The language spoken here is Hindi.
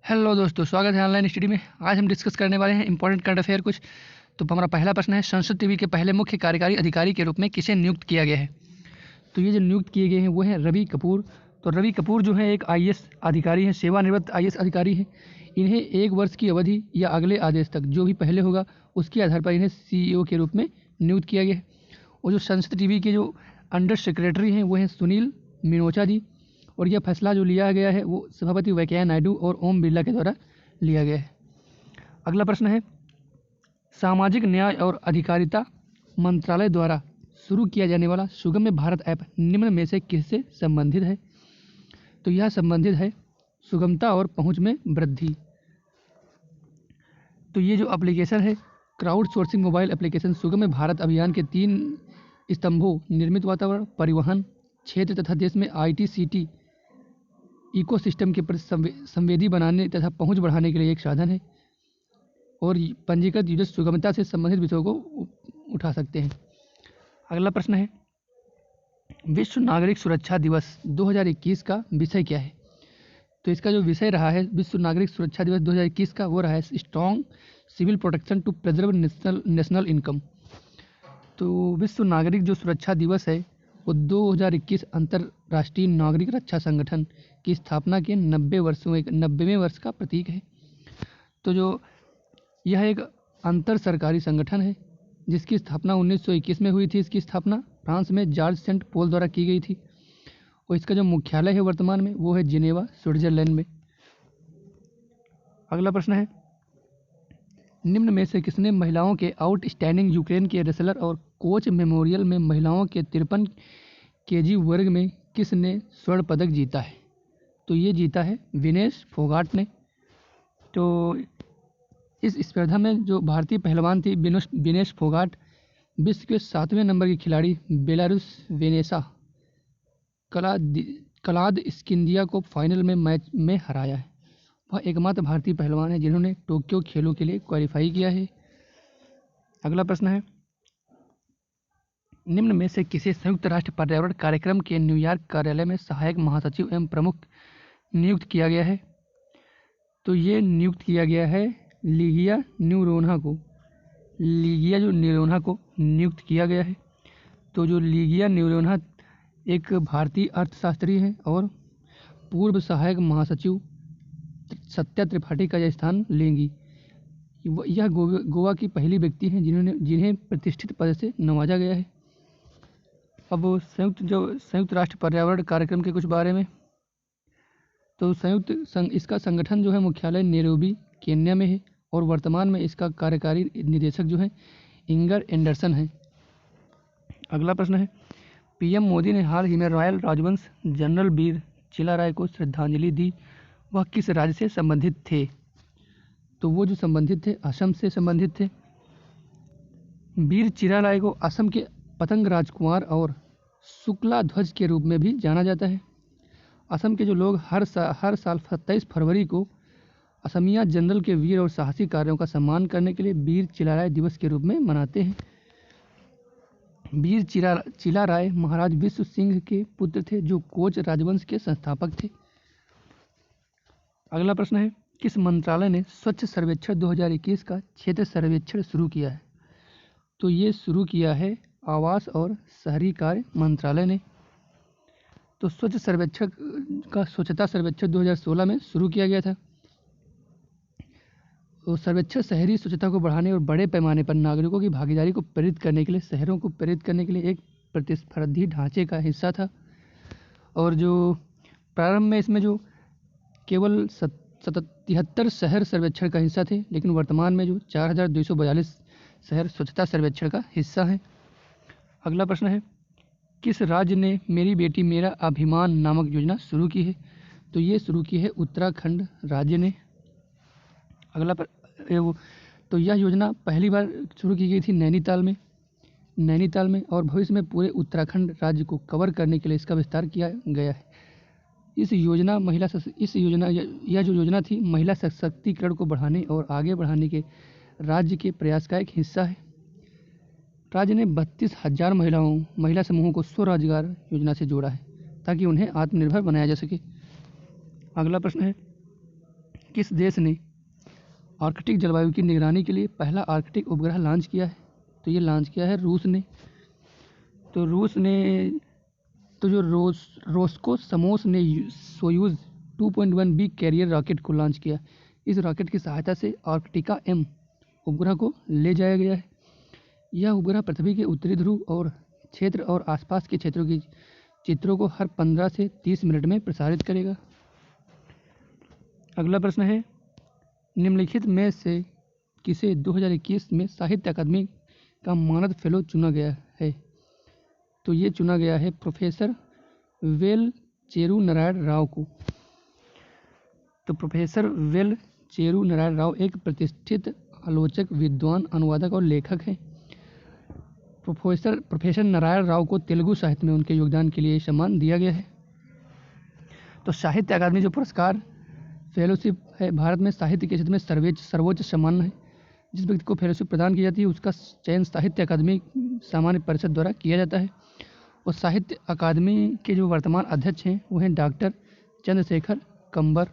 हेलो दोस्तों, स्वागत है ऑनलाइन स्टडी में। आज हम डिस्कस करने वाले हैं इंपॉर्टेंट करंट अफेयर कुछ। तो हमारा पहला प्रश्न है, संसद टीवी के पहले मुख्य कार्यकारी अधिकारी के रूप में किसे नियुक्त किया गया है? तो ये जो नियुक्त किए गए हैं वो हैं रवि कपूर। तो रवि कपूर जो है एक आईएएस अधिकारी हैं, सेवानिवृत्त आईएएस अधिकारी हैं। इन्हें 1 वर्ष की अवधि या अगले आदेश तक जो भी पहले होगा उसके आधार पर इन्हें सीईओ के रूप में नियुक्त किया गया है। और जो संसद टीवी के जो अंडर सेक्रेटरी हैं वो हैं सुनील मिनोचा जी। और यह फैसला जो लिया गया है वो सभापति वेंकैया नायडू और ओम बिरला के द्वारा लिया गया है। अगला प्रश्न है, सामाजिक न्याय और अधिकारिता मंत्रालय द्वारा शुरू किया जाने वाला सुगम्य भारत ऐप निम्न में से किससे संबंधित है? तो यह संबंधित है सुगमता और पहुंच में वृद्धि। तो ये जो एप्लीकेशन है, क्राउड सोर्सिंग मोबाइल एप्लीकेशन सुगम्य भारत अभियान के 3 स्तंभों निर्मित वातावरण, परिवहन क्षेत्र तथा देश में ITCT इकोसिस्टम के प्रति संवेदी बनाने तथा पहुंच बढ़ाने के लिए एक साधन है। और पंजीकृत यूजर सुगमता से संबंधित विषयों को उठा सकते हैं। अगला प्रश्न है, विश्व नागरिक सुरक्षा दिवस 2021 का विषय क्या है? तो इसका जो विषय रहा है विश्व नागरिक सुरक्षा दिवस 2021 का, वो रहा है strong civil protection to preserve national income. तो विश्व नागरिक जो सुरक्षा दिवस है वो 2021 अंतर्राष्ट्रीय नागरिक रक्षा संगठन की स्थापना के 90वें वर्ष का प्रतीक है। तो जो यह एक अंतर सरकारी संगठन है जिसकी स्थापना 1921 में हुई थी। इसकी स्थापना फ्रांस में जॉर्ज सेंट पोल द्वारा की गई थी। और इसका जो मुख्यालय है वर्तमान में वो है जिनेवा, स्विट्जरलैंड में। अगला प्रश्न है, निम्न में से किसने महिलाओं के आउटस्टैंडिंग यूक्रेन के रेसलर और कोच मेमोरियल में महिलाओं के 53 kg वर्ग में किसने स्वर्ण पदक जीता है? तो ये जीता है विनेश फोगाट ने। तो इस स्पर्धा में जो भारतीय पहलवान थी विनेश फोगाट विश्व के 7वें नंबर की खिलाड़ी बेलारूस वेनेसा कलाद स्किंदिया को फाइनल में मैच में हराया है। वह एकमात्र भारतीय पहलवान है जिन्होंने टोक्यो खेलों के लिए क्वालिफाई किया है। अगला प्रश्न है, निम्न में से किसे संयुक्त राष्ट्र पर्यावरण कार्यक्रम के न्यूयॉर्क कार्यालय में सहायक महासचिव एवं प्रमुख नियुक्त किया गया है? तो ये नियुक्त किया गया है लिगिया न्यूरोन्हा को नियुक्त किया गया है। तो जो लिगिया न्यूरोन्हा एक भारतीय अर्थशास्त्री हैं और पूर्व सहायक महासचिव सत्या त्रिपाठी का यह स्थान लेंगी। यह गोवा की पहली व्यक्ति हैं जिन्हें प्रतिष्ठित पद से नवाजा गया है। अब संयुक्त राष्ट्र पर्यावरण कार्यक्रम के कुछ बारे में। तो इसका संगठन जो है मुख्यालय नैरोबी, केन्या में है और वर्तमान में इसका कार्यकारी निदेशक जो है इंगर एंडरसन है। अगला प्रश्न है, पीएम मोदी ने हाल ही में रॉयल राजवंश जनरल वीर चिलाराय को श्रद्धांजलि दी। वह किस राज्य से संबंधित थे? तो वो जो संबंधित थे असम से संबंधित थे। वीर चिलाराय को असम के पतंग राजकुमार और शुक्ला ध्वज के रूप में भी जाना जाता है। असम के जो लोग हर साल 27 फरवरी को असमिया जनरल के वीर और साहसी कार्यों का सम्मान करने के लिए वीर चिलाराय दिवस के रूप में मनाते हैं। वीर चिलाराय महाराज विश्व सिंह के पुत्र थे जो कोच राजवंश के संस्थापक थे। अगला प्रश्न है, किस मंत्रालय ने स्वच्छ सर्वेक्षण 2021 का क्षेत्र सर्वेक्षण शुरू किया है? तो ये शुरू किया है आवास और शहरी कार्य मंत्रालय ने। तो स्वच्छता सर्वेक्षण 2016 में शुरू किया गया था। तो सर्वेक्षण शहरी स्वच्छता को बढ़ाने और बड़े पैमाने पर नागरिकों की भागीदारी को प्रेरित करने के लिए शहरों को प्रेरित करने के लिए एक प्रतिस्पर्धी ढांचे का हिस्सा था। और जो प्रारंभ में इसमें जो केवल 73 शहर सर्वेक्षण का हिस्सा थे, लेकिन वर्तमान में जो 4242 शहर स्वच्छता सर्वेक्षण का हिस्सा हैं। अगला प्रश्न है, किस राज्य ने मेरी बेटी मेरा अभिमान नामक योजना शुरू की है? तो ये शुरू की है उत्तराखंड राज्य ने। अगला तो यह योजना पहली बार शुरू की गई थी नैनीताल में और भविष्य में पूरे उत्तराखंड राज्य को कवर करने के लिए इसका विस्तार किया गया है। यह जो योजना थी महिला सशक्तिकरण को बढ़ाने और आगे बढ़ाने के राज्य के प्रयास का एक हिस्सा है। राज्य ने 32,000 महिला समूहों को स्वरोजगार योजना से जोड़ा है ताकि उन्हें आत्मनिर्भर बनाया जा सके। अगला प्रश्न है, किस देश ने आर्कटिक जलवायु की निगरानी के लिए पहला आर्कटिक उपग्रह लॉन्च किया है? तो ये लॉन्च किया है रूस ने। तो रूस ने तो जो रोस्कोसमोस ने सोयूज़ 2.1B कैरियर रॉकेट को लॉन्च किया। इस रॉकेट की सहायता से आर्कटिका M उपग्रह को ले जाया गया है। यह उपग्रह पृथ्वी के उत्तरी ध्रुव और क्षेत्र और आसपास के क्षेत्रों की चित्रों को हर 15 से 30 मिनट में प्रसारित करेगा। अगला प्रश्न है, निम्नलिखित में से किसे 2021 में साहित्य अकादमी का मानद फेलो चुना गया है? तो ये चुना गया है प्रोफेसर वेल चेरू नारायण राव को। तो प्रोफेसर वेल चेरू नारायण राव एक प्रतिष्ठित आलोचक, विद्वान, अनुवादक और लेखक हैं। प्रोफेसर नारायण राव को तेलुगु साहित्य में उनके योगदान के लिए सम्मान दिया गया है। तो साहित्य अकादमी जो पुरस्कार फेलोशिप है, भारत में साहित्य के क्षेत्र में सर्वोच्च सम्मान है। जिस व्यक्ति को फेलोशिप प्रदान की जाती है उसका चयन साहित्य अकादमी सामान्य परिषद द्वारा किया जाता है। और साहित्य अकादमी के जो वर्तमान अध्यक्ष हैं वो हैं डॉक्टर चंद्रशेखर कंबर।